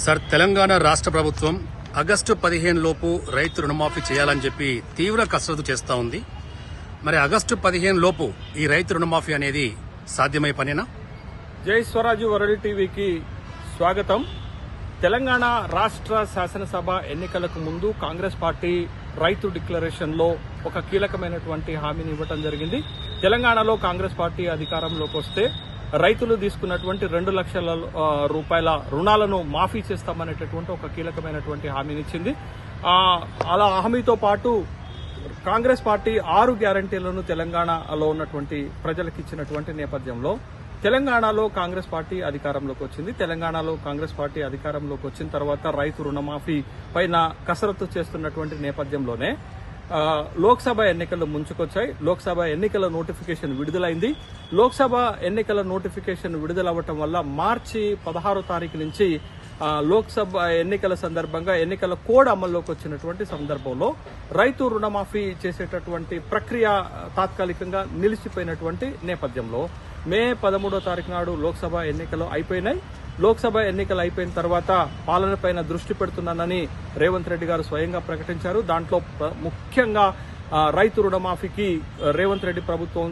Sir, Telangana రాష్ట్ర ప్రభుత్వం August 15 లోపు రైతు రుణమాఫీ చేయాలని చెప్పి తీవ్ర కసరత్తు చేస్తా ఉంది. మరి ఆగస్టు 15 లోపు ఈ రైతు రుణమాఫీ అనేది సాధ్యమై పనేనా? జై స్వరాజ్ వరల్డ్ టీవీకి స్వాగతం. తెలంగాణ రాష్ట్ర శాసనసభ ఎన్నికలకు ముందు కాంగ్రెస్ పార్టీ రైతు డిక్లరేషన్ లో ఒక కీలకమైనటువంటి హామీని ఇవ్వడం జరిగింది. తెలంగాణలో కాంగ్రెస్ పార్టీ అధికారంలోకి వస్తే రైతులు తీసుకున్నటువంటి 2 లక్షల రూపాయల రుణాలను మాఫీ చేస్తామనేటటువంటి ఒక కీలకమైనటువంటి హామీని ఇచ్చింది. అలా హామీతో పాటు కాంగ్రెస్ పార్టీ 6 గ్యారంటీలను తెలంగాణలో ఉన్నటువంటి ప్రజలకు ఇచ్చినటువంటి నేపథ్యంలో తెలంగాణలో కాంగ్రెస్ పార్టీ అధికారంలోకి వచ్చింది. తెలంగాణలో కాంగ్రెస్ పార్టీ అధికారంలోకి వచ్చిన తర్వాత రైతు రుణమాఫీ పైన కసరత్తు చేస్తున్నటువంటి నేపథ్యంలోనే లోక్సభ ఎన్నికలు ముంచుకొచ్చాయి. లోక్సభ ఎన్నికల నోటిఫికేషన్ విడుదలైంది. లోక్సభ ఎన్నికల నోటిఫికేషన్ విడుదలవ్వటం వల్ల మార్చి 16 తారీఖు నుంచి లోక్సభ ఎన్నికల సందర్భంగా ఎన్నికల కోడ్ అమల్లోకి వచ్చినటువంటి సందర్భంలో రైతు రుణమాఫీ చేసేటటువంటి ప్రక్రియ తాత్కాలికంగా నిలిచిపోయినటువంటి నేపథ్యంలో మే 13వ తారీఖు నాడు లోక్సభ ఎన్నికలు అయిపోయినాయి. లోక్సభ ఎన్నికలు అయిపోయిన తర్వాత పాలనపైన దృష్టి పెడుతున్నానని రేవంత్ రెడ్డి గారు స్వయంగా ప్రకటించారు. దాంట్లో ముఖ్యంగా రైతు రుణమాఫీకి రేవంత్ రెడ్డి ప్రభుత్వం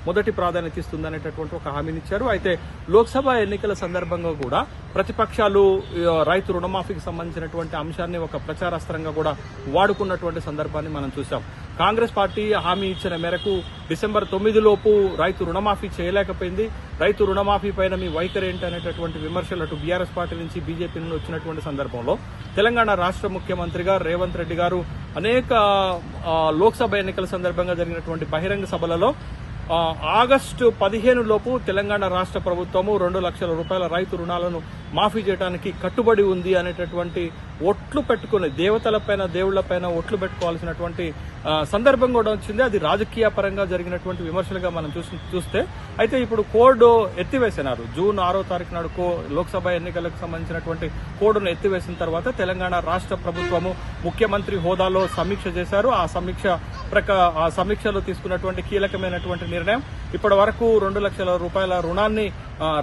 మొదటి ప్రాధాన్యత ఇస్తుందనేటటువంటి ఒక హామీనిచ్చారు. అయితే లోక్సభ ఎన్నికల సందర్భంగా కూడా ప్రతిపక్షాలు రైతు రుణమాఫీకి సంబంధించినటువంటి అంశాన్ని ఒక ప్రచారాస్త్రంగా కూడా వాడుకున్నటువంటి సందర్భాన్ని మనం చూసాం. కాంగ్రెస్ పార్టీ హామీ ఇచ్చిన మేరకు డిసెంబర్ 9 లోపు రైతు రుణమాఫీ చేయలేకపోయింది. రైతు రుణమాఫీ పైన మీ వైఖరి ఏంటి అనేటటువంటి విమర్శలు అటు బీఆర్ఎస్ పార్టీ నుంచి బీజేపీ నుండి వచ్చినటువంటి సందర్భంలో తెలంగాణ రాష్ట్ర ముఖ్యమంత్రిగా రేవంత్ రెడ్డి గారు అనేక లోక్సభ ఎన్నికల సందర్భంగా జరిగినటువంటి బహిరంగ సభలలో ఆగస్టు 15 లోపు తెలంగాణ రాష్ట్ర ప్రభుత్వము 2 లక్షల రూపాయల రైతు రుణాలను మాఫీ చేయడానికి కట్టుబడి ఉంది అనేటటువంటి ఒట్లు పెట్టుకుని దేవతలపైన దేవుళ్లపైన ఒట్లు పెట్టుకోవాల్సినటువంటి సందర్భం కూడా వచ్చింది. అది రాజకీయ పరంగా జరిగినటువంటి విమర్శలుగా మనం చూస్తే అయితే ఇప్పుడు కోడ్ ఎత్తివేసినారు. జూన్ 6వ తారీఖు నాడు లోక్సభ ఎన్నికలకు సంబంధించినటువంటి కోడ్ను ఎత్తివేసిన తర్వాత తెలంగాణ రాష్ట్ర ప్రభుత్వము ముఖ్యమంత్రి హోదాలో సమీక్ష చేశారు. ఆ సమీక్షలో తీసుకున్నటువంటి కీలకమైనటువంటి నిర్ణయం ఇప్పటి వరకు 2 లక్షల రూపాయల రుణాన్ని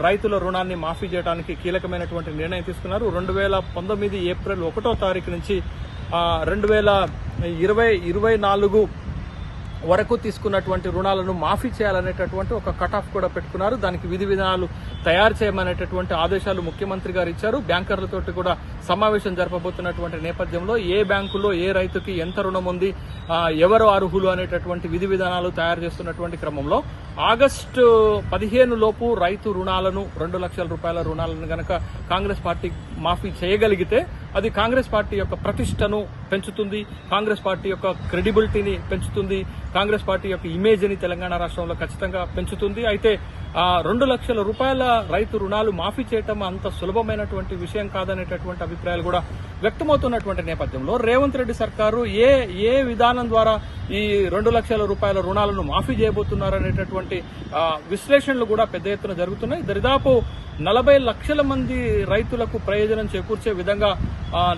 రైతుల రుణాన్ని మాఫీ చేయడానికి కీలకమైనటువంటి నిర్ణయం తీసుకున్నారు. 2019 ఏప్రిల్ 1వ తారీఖు నుంచి 2024 వరకు తీసుకున్నటువంటి రుణాలను మాఫీ చేయాలనేటటువంటి ఒక కట్ ఆఫ్ కూడా పెట్టుకున్నారు. దానికి విధి విధానాలు తయారు చేయమనేటటువంటి ఆదేశాలు ముఖ్యమంత్రి గారు ఇచ్చారు. బ్యాంకర్లతోటి కూడా సమావేశం జరపబోతున్నటువంటి నేపథ్యంలో ఏ బ్యాంకులో ఏ రైతుకి ఎంత రుణం ఉంది, ఎవరు అర్హులు అనేటటువంటి విధి విధానాలు తయారు చేస్తున్నటువంటి క్రమంలో ఆగస్టు 15 లోపు రైతు రుణాలను 2 లక్షల రూపాయల రుణాలను గనక కాంగ్రెస్ పార్టీ మాఫీ చేయగలిగితే అది కాంగ్రెస్ పార్టీ యొక్క ప్రతిష్టను పెంచుతుంది, కాంగ్రెస్ పార్టీ యొక్క క్రెడిబిలిటీని పెంచుతుంది, కాంగ్రెస్ పార్టీ యొక్క ఇమేజ్ ని తెలంగాణ రాష్ట్రంలో ఖచ్చితంగా పెంచుతుంది. అయితే 2 లక్షల రూపాయల రైతు రుణాలు మాఫీ చేయటం అంత సులభమైనటువంటి విషయం కాదనేటటువంటి అభిప్రాయాలు కూడా వ్యక్తమవుతున్నటువంటి నేపథ్యంలో రేవంత్ రెడ్డి సర్కారు ఏ విధానం ద్వారా ఈ 2 లక్షల రూపాయల రుణాలను మాఫీ చేయబోతున్నారనేటటువంటి విశ్లేషణలు కూడా పెద్ద ఎత్తున జరుగుతున్నాయి. దరిదాపు 40 లక్షల మంది రైతులకు ప్రయోజనం చేకూర్చే విధంగా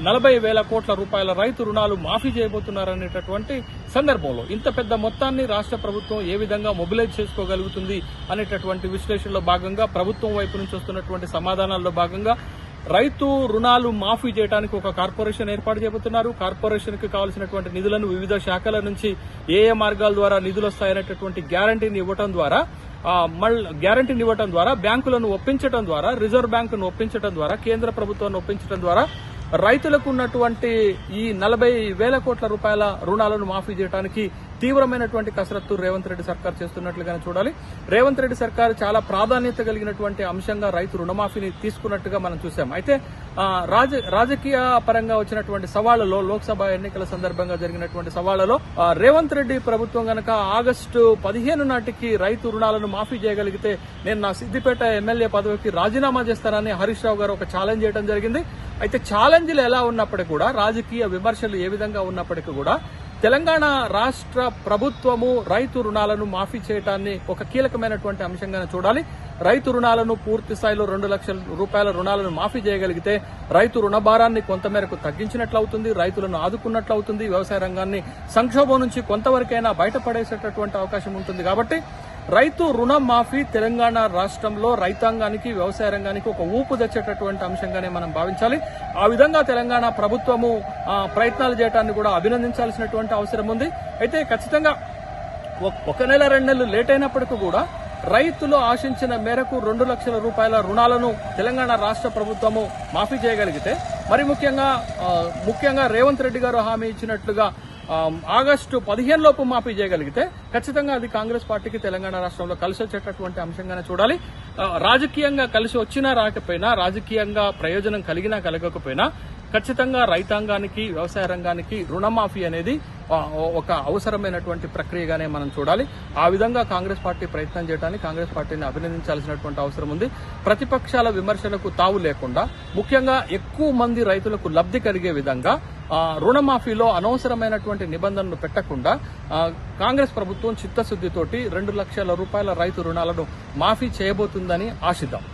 40,000 కోట్ల రూపాయల రైతు రుణాలు మాఫీ చేయబోతున్నారనేటటువంటి సందర్భంలో ఇంత పెద్ద మొత్తాన్ని రాష్ట్ర ప్రభుత్వం ఏ విధంగా మొబిలైజ్ చేసుకోగలుగుతుంది అనేటటువంటి విశ్లేషణలో భాగంగా ప్రభుత్వం వైపు నుంచి వస్తున్నటువంటి సమాధానాల్లో భాగంగా రైతు రుణాలు మాఫీ చేయడానికి ఒక కార్పొరేషన్ ఏర్పాటు చేయబోతున్నారు. కార్పొరేషన్ కి కావాల్సినటువంటి నిధులను వివిధ శాఖల నుంచి ఏ మార్గాల ద్వారా నిధులు వస్తాయనేటటువంటి గ్యారంటీని ఇవ్వడం ద్వారా బ్యాంకులను ఒప్పించడం ద్వారా, రిజర్వ్ బ్యాంకును ఒప్పించడం ద్వారా, కేంద్ర ప్రభుత్వాన్ని ఒప్పించడం ద్వారా రైతులకు ఉన్నటువంటి ఈ 40,000 కోట్ల రూపాయల రుణాలను మాఫీ చేయడానికి తీవ్రమైనటువంటి కసరత్తు రేవంత్ రెడ్డి సర్కార్ చేస్తున్నట్లుగానే చూడాలి. రేవంత్ రెడ్డి సర్కార్ చాలా ప్రాధాన్యత కలిగినటువంటి అంశంగా రైతు రుణమాఫీని తీసుకున్నట్టుగా మనం చూసాం. అయితే రాజకీయ పరంగా వచ్చినటువంటి సవాళ్లలో లోక్సభ ఎన్నికల సందర్భంగా జరిగినటువంటి సవాళ్లలో రేవంత్ రెడ్డి ప్రభుత్వం గనక ఆగస్టు 15 నాటికి రైతు రుణాలను మాఫీ చేయగలిగితే నేను నా సిద్దిపేట ఎమ్మెల్యే పదవికి రాజీనామా చేస్తానని హరీష్ రావు గారు ఒక ఛాలెంజ్ చేయడం జరిగింది. అయితే ఛాలెంజ్లు ఎలా ఉన్నప్పటికీ కూడా, రాజకీయ విమర్శలు ఏ విధంగా ఉన్నప్పటికీ కూడా తెలంగాణ రాష్ట్ర ప్రభుత్వము రైతు రుణాలను మాఫీ చేయడాన్ని ఒక కీలకమైనటువంటి అంశంగానే చూడాలి. రైతు రుణాలను పూర్తి స్థాయిలో 2 లక్షల రూపాయల రుణాలను మాఫీ చేయగలిగితే రైతు రుణ భారాన్ని కొంతమేరకు తగ్గించినట్లవుతుంది, రైతులను ఆదుకున్నట్లవుతుంది, వ్యవసాయ రంగాన్ని సంక్షోభం నుంచి కొంతవరకైనా బయటపడేసేటటువంటి అవకాశం ఉంటుంది. కాబట్టి రైతు రుణ మాఫీ తెలంగాణ రాష్ట్రంలో రైతాంగానికి వ్యవసాయ రంగానికి ఒక ఊపు తెచ్చేటటువంటి అంశంగానే మనం భావించాలి. ఆ విధంగా తెలంగాణ ప్రభుత్వము ప్రయత్నాలు చేయడాన్ని కూడా అభినందించాల్సినటువంటి అవసరం ఉంది. అయితే ఖచ్చితంగా ఒక నెల 2 నెలలు లేట్ అయినప్పటికీ కూడా రైతులు ఆశించిన మేరకు 2 లక్షల రూపాయల రుణాలను తెలంగాణ రాష్ట్ర ప్రభుత్వము మాఫీ చేయగలిగితే, మరి ముఖ్యంగా రేవంత్ రెడ్డి గారు హామీ ఇచ్చినట్లుగా ఆగస్టు 15 లోపు మాఫీ చేయగలిగితే ఖచ్చితంగా అది కాంగ్రెస్ పార్టీకి తెలంగాణ రాష్ట్రంలో కలిసి వచ్చేటటువంటి అంశంగానే చూడాలి. రాజకీయంగా కలిసి వచ్చినా రాకపోయినా, రాజకీయంగా ప్రయోజనం కలిగినా కలగకపోయినా ఖచ్చితంగా రైతాంగానికి వ్యవసాయ రంగానికి రుణమాఫీ అనేది ఒక అవసరమైనటువంటి ప్రక్రియగానే మనం చూడాలి. ఆ విధంగా కాంగ్రెస్ పార్టీ ప్రయత్నం చేయడానికి కాంగ్రెస్ పార్టీని అభినందించాల్సినటువంటి అవసరం ఉంది. ప్రతిపక్షాల విమర్శలకు తావు లేకుండా ముఖ్యంగా ఎక్కువ మంది రైతులకు లబ్ధి కలిగే విధంగా రుణమాఫీలో అనవసరమైనటువంటి నిబంధనలు పెట్టకుండా కాంగ్రెస్ ప్రభుత్వం చిత్తశుద్దితోటి 2 లక్షల రూపాయల రైతు రుణాలను మాఫీ చేయబోతుందని ఆశిద్దాం.